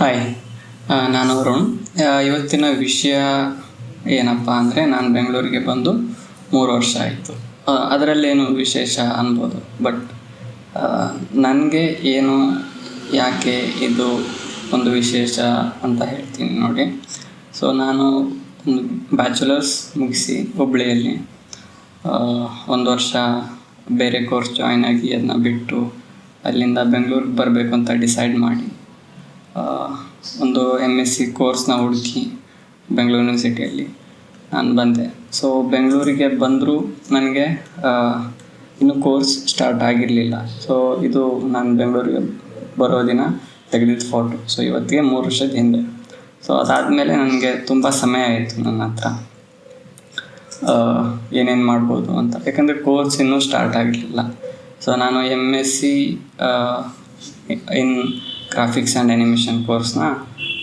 Hi, ನಾನು ವರುಣ್. ಇವತ್ತಿನ ವಿಷಯ ಏನಪ್ಪ ಅಂದರೆ, ನಾನು ಬೆಂಗಳೂರಿಗೆ ಬಂದು 3 ವರ್ಷ ಆಯಿತು. ಅದರಲ್ಲೇನು ವಿಶೇಷ ಅನ್ಬೋದು, ಬಟ್ ನನಗೆ ಏನು ಯಾಕೆ ಇದು ಒಂದು ವಿಶೇಷ ಅಂತ ಹೇಳ್ತೀನಿ ನೋಡಿ. ಸೊ ನಾನು ಒಂದು ಬ್ಯಾಚುಲರ್ಸ್ ಮುಗಿಸಿ ಹುಬ್ಳಿಯಲ್ಲಿ 1 ವರ್ಷ ಬೇರೆ ಕೋರ್ಸ್ ಜಾಯ್ನ್ ಆಗಿ ಅದನ್ನ ಬಿಟ್ಟು ಅಲ್ಲಿಂದ ಬೆಂಗಳೂರಿಗೆ ಬರಬೇಕು ಅಂತ ಡಿಸೈಡ್ ಮಾಡಿ ಒಂದು MSc ಕೋರ್ಸ್ನ ಹುಡುಕಿ ಬೆಂಗಳೂರು ಯೂನಿವರ್ಸಿಟಿಯಲ್ಲಿ ನಾನು ಬಂದೆ. ಸೊ ಬೆಂಗಳೂರಿಗೆ ಬಂದರೂ ನನಗೆ ಇನ್ನೂ ಕೋರ್ಸ್ ಸ್ಟಾರ್ಟ್ ಆಗಿರಲಿಲ್ಲ. ಸೊ ಇದು ನಾನು ಬೆಂಗಳೂರಿಗೆ ಬರೋ ದಿನ ತೆಗೆದಿದ್ದ ಫೋಟೋ. ಸೊ ಇವತ್ತಿಗೆ 3 ವರ್ಷದ ಹಿಂದೆ. ಸೊ ಅದಾದಮೇಲೆ ನನಗೆ ತುಂಬ ಸಮಯ ಆಯಿತು ನನ್ನ ಹತ್ರ ಏನೇನು ಮಾಡ್ಬೋದು ಅಂತ, ಯಾಕಂದರೆ ಕೋರ್ಸ್ ಇನ್ನೂ ಸ್ಟಾರ್ಟ್ ಆಗಿರಲಿಲ್ಲ. ಸೊ ನಾನು MSc in graphics and animation ಕೋರ್ಸ್ನ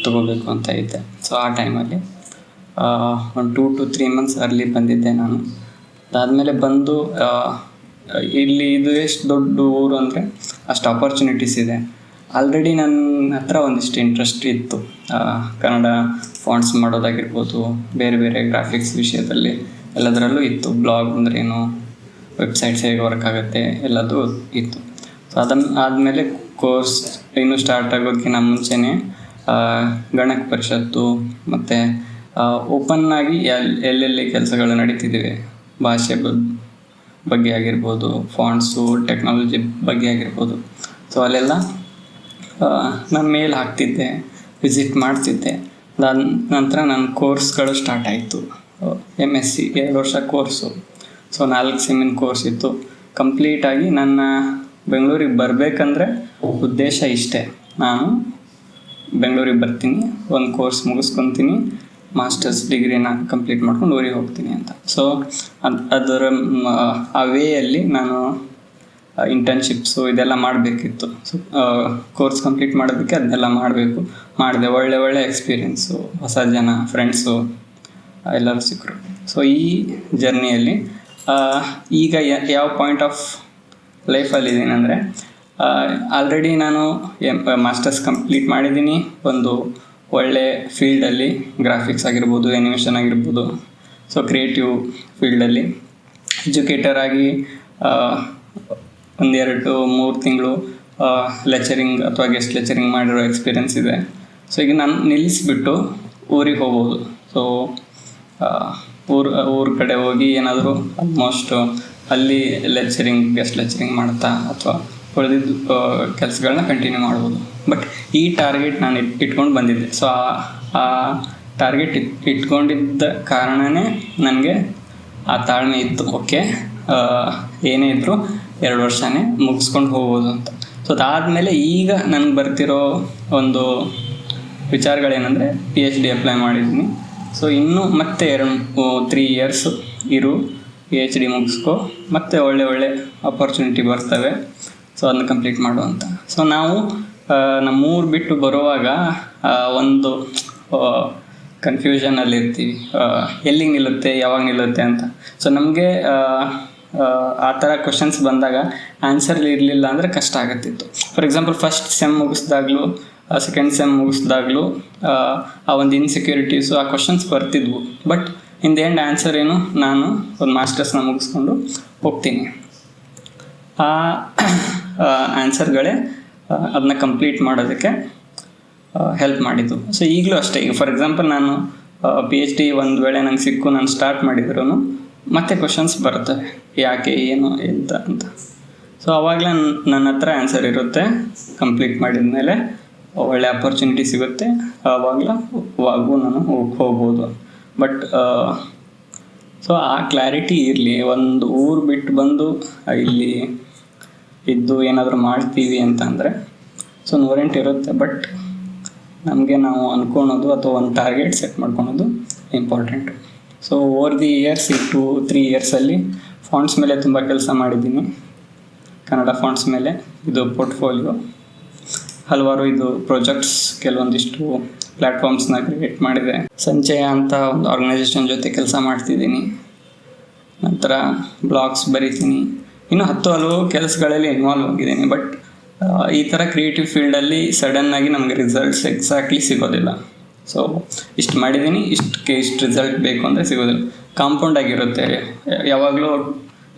ತೊಗೋಬೇಕು ಅಂತ ಇದ್ದೆ. ಸೊ ಆ ಟೈಮಲ್ಲಿ ಒಂದು 2 to 3 months ಅರ್ಲಿ ಬಂದಿದ್ದೆ ನಾನು. ಅದಾದಮೇಲೆ ಬಂದು ಇಲ್ಲಿ ಇದು ಎಷ್ಟು ದೊಡ್ಡ ಊರು ಅಂದರೆ ಅಷ್ಟು ಆಪರ್ಚುನಿಟೀಸ್ ಇದೆ. ಆಲ್ರೆಡಿ ನನ್ನ ಹತ್ರ ಒಂದಿಷ್ಟು ಇಂಟ್ರೆಸ್ಟ್ ಇತ್ತು, ಕನ್ನಡ ಫಾಂಟ್ಸ್ ಮಾಡೋದಾಗಿರ್ಬೋದು, ಬೇರೆ ಬೇರೆ ಗ್ರಾಫಿಕ್ಸ್ ವಿಷಯದಲ್ಲಿ ಎಲ್ಲದರಲ್ಲೂ ಇತ್ತು. ಬ್ಲಾಗ್ ಅಂದರೆ ಏನು, ವೆಬ್ಸೈಟ್ಸ್ ಹೇಗೆ ವರ್ಕ್ ಆಗುತ್ತೆ ಎಲ್ಲದೂ ಇತ್ತು. ಸೊ ಅದನ್ನು ಆದಮೇಲೆ ಕೋರ್ಸ್ ಇನ್ನೂ ಸ್ಟಾರ್ಟ್ ಆಗೋದಕ್ಕಿಂತ ಮುಂಚೆನೇ ಗಣಕ ಪರಿಷತ್ತು ಮತ್ತು ಓಪನ್ ಆಗಿ ಎಲ್ಲೆಲ್ಲಿ ಕೆಲಸಗಳು ನಡೀತಿದ್ದೀವಿ, ಭಾಷೆ ಬಗ್ಗೆ ಆಗಿರ್ಬೋದು, ಫಾಂಟ್ಸು, ಟೆಕ್ನಾಲಜಿ ಬಗ್ಗೆ ಆಗಿರ್ಬೋದು, ಸೊ ಅಲ್ಲೆಲ್ಲ ನಾನು ಮೇಲ್ ಹಾಕ್ತಿದ್ದೆ, ವಿಸಿಟ್ ಮಾಡ್ತಿದ್ದೆ. ಅದಾದ ನಂತರ ನನ್ನ ಕೋರ್ಸ್ಗಳು ಸ್ಟಾರ್ಟ್ ಆಯಿತು. MSc 2 ವರ್ಷ ಕೋರ್ಸು. ಸೊ 4 ಸೆಮಿನ್ ಕೋರ್ಸ್ ಇತ್ತು. ಕಂಪ್ಲೀಟಾಗಿ ನನ್ನ ಬೆಂಗಳೂರಿಗೆ ಬರಬೇಕಂದ್ರೆ ಉದ್ದೇಶ ಇಷ್ಟೇ, ನಾನು ಬೆಂಗಳೂರಿಗೆ ಬರ್ತೀನಿ, ಒಂದು ಕೋರ್ಸ್ ಮುಗಿಸ್ಕೊತೀನಿ, ಮಾಸ್ಟರ್ಸ್ ಡಿಗ್ರಿನ ಕಂಪ್ಲೀಟ್ ಮಾಡ್ಕೊಂಡು ಊರಿಗೆ ಹೋಗ್ತೀನಿ ಅಂತ. ಸೊ ಅದರ ಆ ವೇಯಲ್ಲಿ ನಾನು ಇಂಟರ್ನ್ಶಿಪ್ಸು ಇದೆಲ್ಲ ಮಾಡಬೇಕಿತ್ತು. ಸೊ ಕೋರ್ಸ್ ಕಂಪ್ಲೀಟ್ ಮಾಡೋದಕ್ಕೆ ಅದನ್ನೆಲ್ಲ ಮಾಡಿದೆ. ಒಳ್ಳೆ ಎಕ್ಸ್ಪೀರಿಯೆನ್ಸು, ಹೊಸ ಜನ, ಫ್ರೆಂಡ್ಸು ಎಲ್ಲರೂ ಸಿಕ್ಕರು. ಸೊ ಈ ಜರ್ನಿಯಲ್ಲಿ ಈಗ ಯಾವ ಪಾಯಿಂಟ್ ಆಫ್ ಲೈಫಲ್ಲಿದ್ದೀನಿ ಅಂದರೆ, ಆಲ್ರೆಡಿ ನಾನು ಮಾಸ್ಟರ್ಸ್ ಕಂಪ್ಲೀಟ್ ಮಾಡಿದ್ದೀನಿ. ಒಂದು ಒಳ್ಳೆ ಫೀಲ್ಡಲ್ಲಿ, ಗ್ರಾಫಿಕ್ಸ್ ಆಗಿರ್ಬೋದು, ಆ್ಯನಿಮೇಷನ್ ಆಗಿರ್ಬೋದು, ಸೊ ಕ್ರಿಯೇಟಿವ್ ಫೀಲ್ಡಲ್ಲಿ ಎಜುಕೇಟರ್ ಆಗಿ 1-2-3 ತಿಂಗಳು ಲೆಕ್ಚರಿಂಗ್ ಅಥವಾ ಗೆಸ್ಟ್ ಲೆಕ್ಚರಿಂಗ್ ಮಾಡಿರೋ ಎಕ್ಸ್ಪೀರಿಯೆನ್ಸ್ ಇದೆ. ಸೊ ಈಗ ನಾನು ನಿಲ್ಲಿಸ್ಬಿಟ್ಟು ಊರಿಗೆ ಹೋಗ್ಬೋದು. ಸೊ ಊರ ಕಡೆ ಹೋಗಿ ಏನಾದರೂ ಆಲ್ಮೋಸ್ಟ್ ಅಲ್ಲಿ ಗೆಸ್ಟ್ ಲೆಕ್ಚರಿಂಗ್ ಮಾಡ್ತಾ ಅಥವಾ ಉಳಿದಿದ್ದು ಕೆಲಸಗಳನ್ನ ಕಂಟಿನ್ಯೂ ಮಾಡ್ಬೋದು. ಬಟ್ ಈ ಟಾರ್ಗೆಟ್ ನಾನು ಇಟ್ಕೊಂಡು ಬಂದಿದ್ದೆ. ಸೊ ಆ ಟಾರ್ಗೆಟ್ ಇಟ್ಕೊಂಡಿದ್ದ ಕಾರಣವೇ ನನಗೆ ಆ ತಾಳ್ಮೆ ಇತ್ತು. ಓಕೆ, ಏನೇ ಇದ್ದರೂ 2 ವರ್ಷನೇ ಮುಗಿಸ್ಕೊಂಡು ಹೋಗ್ಬೋದು ಅಂತ. ಸೊ ಅದಾದಮೇಲೆ ಈಗ ನನಗೆ ಬರ್ತಿರೋ ಒಂದು ವಿಚಾರಗಳೇನೆಂದರೆ, PhD ಅಪ್ಲೈ ಮಾಡಿದ್ದೀನಿ. ಸೊ ಇನ್ನೂ ಮತ್ತೆ 3 years ಇರು, PhD ಮುಗಿಸ್ಕೊ, ಮತ್ತು ಒಳ್ಳೆ ಆಪರ್ಚುನಿಟಿ ಬರ್ತವೆ. ಸೊ ಅದನ್ನ ಕಂಪ್ಲೀಟ್ ಮಾಡುವಂಥ. ಸೊ ನಾವು ನಮ್ಮೂರು ಬಿಟ್ಟು ಬರುವಾಗ ಒಂದು ಕನ್ಫ್ಯೂಷನಲ್ಲಿರ್ತೀವಿ, ಎಲ್ಲಿಗೆ ನಿಲ್ಲುತ್ತೆ, ಯಾವಾಗ ನಿಲ್ಲುತ್ತೆ ಅಂತ. ಸೊ ನಮಗೆ ಆ ಥರ ಕ್ವಶನ್ಸ್ ಬಂದಾಗ ಆನ್ಸರ್ ಇರಲಿಲ್ಲ ಅಂದರೆ ಕಷ್ಟ ಆಗುತ್ತಿತ್ತು. ಫಾರ್ ಎಕ್ಸಾಂಪಲ್ ಫಸ್ಟ್ ಸೆಮ್ ಮುಗಿಸ್ದಾಗಲೂ, ಸೆಕೆಂಡ್ ಸೆಮ್ ಮುಗಿಸ್ದಾಗಲೂ ಆ ಒಂದು ಇನ್ಸೆಕ್ಯೂರಿಟೀಸು, ಆ ಕ್ವಶನ್ಸ್ ಬರ್ತಿದ್ವು. But in the end answer ಏನು, ನಾನು ಒಂದು ಮಾಸ್ಟರ್ಸ್ನ ಮುಗಿಸ್ಕೊಂಡು ಹೋಗ್ತೀನಿ. ಆ ಆನ್ಸರ್ಗಳೇ ಅದನ್ನ ಕಂಪ್ಲೀಟ್ ಮಾಡೋದಕ್ಕೆ ಹೆಲ್ಪ್ ಮಾಡಿದ್ದು. ಸೊ ಈಗಲೂ ಅಷ್ಟೇ. ಈಗ ಫಾರ್ ಎಕ್ಸಾಂಪಲ್ ನಾನು PhD ಒಂದು ವೇಳೆ ನಂಗೆ ಸಿಕ್ಕು ನಾನು ಸ್ಟಾರ್ಟ್ ಮಾಡಿದ್ರು ಮತ್ತೆ ಕ್ವಶನ್ಸ್ ಬರ್ತವೆ, ಯಾಕೆ, ಏನು, ಎಂತ ಅಂತ. ಸೊ ಆವಾಗಲೇ ನನ್ನ ಹತ್ರ ಆನ್ಸರ್ ಇರುತ್ತೆ. ಕಂಪ್ಲೀಟ್ ಮಾಡಿದ ಮೇಲೆ ಒಳ್ಳೆ ಆಪರ್ಚುನಿಟಿ ಸಿಗುತ್ತೆ, ಆವಾಗೂ ನಾನು ಹೋಗ್ಬೋದು. ಬಟ್ ಸೊ ಆ ಕ್ಲಾರಿಟಿ ಇರಲಿ. ಒಂದು ಊರು ಬಿಟ್ಟು ಬಂದು ಇಲ್ಲಿ ಇದ್ದು ಏನಾದರೂ ಮಾಡ್ತೀವಿ ಅಂತಂದರೆ ಸೊ 108 ಇರುತ್ತೆ. ಬಟ್ ನಮಗೆ ನಾವು ಅಂದ್ಕೊಳೋದು ಅಥವಾ ಒಂದು ಟಾರ್ಗೆಟ್ ಸೆಟ್ ಮಾಡ್ಕೊಳೋದು important. So over the years, ಈ 2-3 yearsಲ್ಲಿ ಫಾಂಟ್ಸ್ ಮೇಲೆ ತುಂಬ ಕೆಲಸ ಮಾಡಿದ್ದೀನಿ. ಕನ್ನಡ ಫಾಂಟ್ಸ್ ಮೇಲೆ ಇದು ಪೋರ್ಟ್ಫೋಲಿಯೋ, ಹಲವಾರು ಇದು ಪ್ರಾಜೆಕ್ಟ್ಸ್, ಕೆಲವೊಂದಿಷ್ಟು ಪ್ಲ್ಯಾಟ್ಫಾರ್ಮ್ಸ್ನ ಕ್ರಿಯೇಟ್ ಮಾಡಿದೆ. ಸಂಚಯ ಅಂತ ಒಂದು ಆರ್ಗನೈಸೇಷನ್ ಜೊತೆ ಕೆಲಸ ಮಾಡ್ತಿದ್ದೀನಿ. ನಂತರ ಬ್ಲಾಗ್ಸ್ ಬರಿತೀನಿ. ಇನ್ನೂ 10 ಹಲವು ಕೆಲಸಗಳಲ್ಲಿ ಇನ್ವಾಲ್ವ್ ಆಗಿದ್ದೀನಿ. ಬಟ್ ಈ ಥರ ಕ್ರಿಯೇಟಿವ್ ಫೀಲ್ಡಲ್ಲಿ ಸಡನ್ನಾಗಿ ನಮಗೆ ರಿಸಲ್ಟ್ಸ್ ಎಕ್ಸಾಕ್ಟ್ಲಿ ಸಿಗೋದಿಲ್ಲ. ಸೊ ಇಷ್ಟು ಮಾಡಿದ್ದೀನಿ, ಇಷ್ಟು ರಿಸಲ್ಟ್ ಬೇಕು ಅಂದರೆ ಸಿಗೋದಿಲ್ಲ. ಕಾಂಪೌಂಡ್ ಆಗಿರುತ್ತೆ. ಯಾವಾಗಲೂ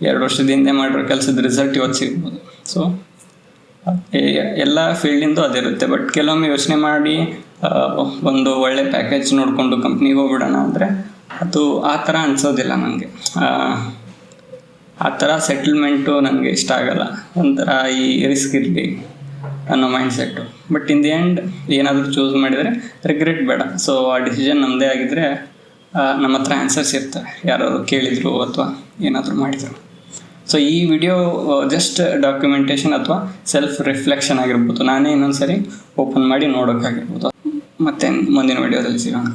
2 ವರ್ಷದ ಹಿಂದೆ ಮಾಡಿರೋ ಕೆಲಸದ ರಿಸಲ್ಟ್ ಇವತ್ತು ಸಿಗ್ಬೋದು. ಸೊ ಎಲ್ಲ ಫೀಲ್ಡಿಂದು ಅದಿರುತ್ತೆ. ಬಟ್ ಕೆಲವೊಮ್ಮೆ ಯೋಚನೆ ಮಾಡಿ ಒಂದು ಒಳ್ಳೆ ಪ್ಯಾಕೇಜ್ ನೋಡಿಕೊಂಡು ಕಂಪ್ನಿಗೆ ಹೋಗ್ಬಿಡೋಣ ಅಂದರೆ ಅದು ಆ ಥರ ಅನಿಸೋದಿಲ್ಲ ನನಗೆ. ಆ ಥರ ಸೆಟಲ್ಮೆಂಟು ನನಗೆ ಇಷ್ಟ ಆಗಲ್ಲ. ಒಂಥರ ಈ ರಿಸ್ಕ್ ಇರಲಿ ಅನ್ನೋ mindset. But in the end ಏನಾದರೂ ಚೂಸ್ ಮಾಡಿದರೆ ರಿಗ್ರೆಟ್ ಬೇಡ. ಸೊ ಆ ಡಿಸಿಷನ್ ನಮ್ಮದೇ ಆಗಿದ್ದರೆ ನಮ್ಮ ಹತ್ರ ಆನ್ಸರ್ಸ್ ಇರ್ತವೆ, ಯಾರಾದ್ರು ಕೇಳಿದರು ಅಥವಾ ಏನಾದರೂ ಮಾಡಿದರು. ಸೊ ಈ ವಿಡಿಯೋ ಜಸ್ಟ್ ಡಾಕ್ಯುಮೆಂಟೇಷನ್ ಅಥವಾ ಸೆಲ್ಫ್ ರಿಫ್ಲೆಕ್ಷನ್ ಆಗಿರ್ಬೋದು. ನಾನೇ ಇನ್ನೊಂದು ಸರಿ ಓಪನ್ ಮಾಡಿ ನೋಡೋಕ್ಕಾಗಿರ್ಬೋದು. ಮತ್ತು ಮುಂದಿನ ವಿಡಿಯೋದಲ್ಲಿ ಸಿಗೋಣ.